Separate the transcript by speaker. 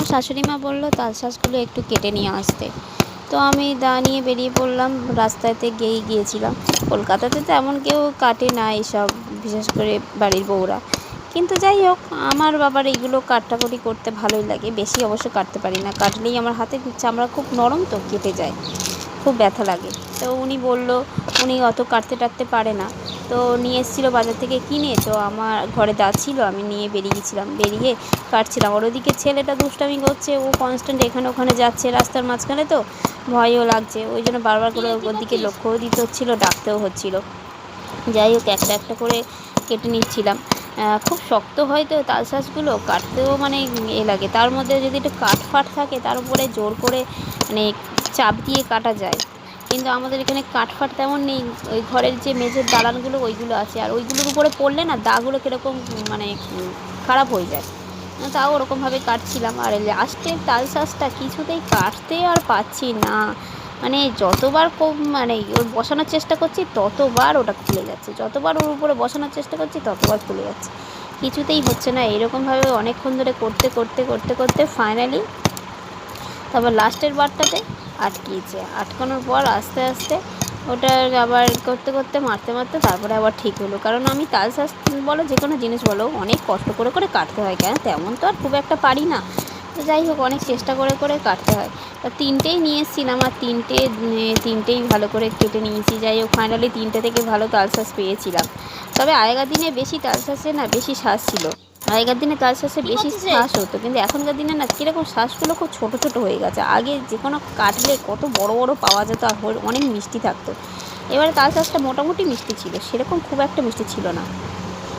Speaker 1: শাশুড়ি মা বললো তালশাঁসগুলো একটু কেটে নিয়ে আসতে। তো আমি দা নিয়ে বেরিয়ে পড়লাম। রাস্তাতে গিয়েছিলাম। কলকাতাতে তো এমন কেউ কাটে না এসব, বিশেষ করে বাড়ির বউরা। কিন্তু যাই হোক, আমার বাবার এইগুলো কাটাকুটি করতে ভালোই লাগে। বেশি অবশ্য কাটতে পারি না, কাটলেই আমার হাতের চামড়া খুব নরম, তো কেটে যায়, খুব ব্যথা লাগে। তো উনি বলল, উনি অত কাটতে টাটতে পারে না। তো নিয়ে এসেছিলো বাজার থেকে কিনে। তো আমার ঘরে দা ছিল, আমি নিয়ে বেরিয়ে গেছিলাম, বেরিয়ে কাটছিলাম। আর ওদিকে ছেলেটা দুষ্টামি করছে, ও কনস্ট্যান্ট এখানে ওখানে যাচ্ছে রাস্তার মাঝখানে, তো ভয়ও লাগছে। ওই জন্য বারবার করে ওর দিকে লক্ষ্যও দিতে হচ্ছিলো, ডাকতেও হচ্ছিলো। যাই হোক, একটা একটা করে কেটে নিচ্ছিলাম। খুব শক্ত হয় তো তালশাঁসগুলো, কাটতেও মানে লাগে। তার মধ্যে যদি একটু কাঠফাট থাকে, তার উপরে জোর করে মানে চাপ দিয়ে কাটা যায়। কিন্তু আমাদের এখানে কাঠফাট তেমন নেই। ওই ঘরের যে মেঝের দালানগুলো ওইগুলো আছে, আর ওইগুলোর উপরে পড়লে না দাগুলো কীরকম মানে খারাপ হয়ে যায়। তাও ওরকমভাবে কাটছিলাম। আর লাস্টের তালশাঁসটা কিছুতেই কাটতে আর পারছি না। মানে যতবার মানে ওর বসানোর চেষ্টা করছি ততবার ওটা খুলে যাচ্ছে, যতবার ওর উপরে বসানোর চেষ্টা করছি ততবার খুলে যাচ্ছে, কিছুতেই হচ্ছে না। এরকমভাবে অনেকক্ষণ ধরে করতে করতে করতে করতে ফাইনালি তারপর লাস্টের বারটাতে আটকিয়েছে। আটকানোর পর আস্তে আস্তে ওটা আবার করতে করতে মারতে মারতে তারপরে আবার ঠিক হলো। কারণ আমি তালশাঁস বলো, যে কোনো জিনিস বলো, অনেক কষ্ট করে করে কাটতে হয়, কেন তেমন তো আর খুব একটা পারি না। তো যাই হোক, অনেক চেষ্টা করে করে কাটতে হয়। তা তিনটেই নিয়ে এসেছিলাম, আর তিনটেই ভালো করে কেটে নিয়েছি। যাই হোক, ফাইনালি তিনটে থেকে ভালো তালশাঁস পেয়েছিলাম। তবে আগেকার দিনে বেশি তালশাঁসে না বেশি শ্বাস ছিল। আগেকার দিনে তালশাঁসে বেশি শ্বাস হতো, কিন্তু এখনকার দিনে না কীরকম শ্বাসগুলো খুব ছোটো ছোটো হয়ে গেছে। আগে যে কোনো কাটলে কত বড় বড় পাওয়া যেত, আর অনেক মিষ্টি থাকতো। এবারে তালশাঁসটা মোটামুটি মিষ্টি ছিল, সেরকম খুব একটা মিষ্টি ছিল না।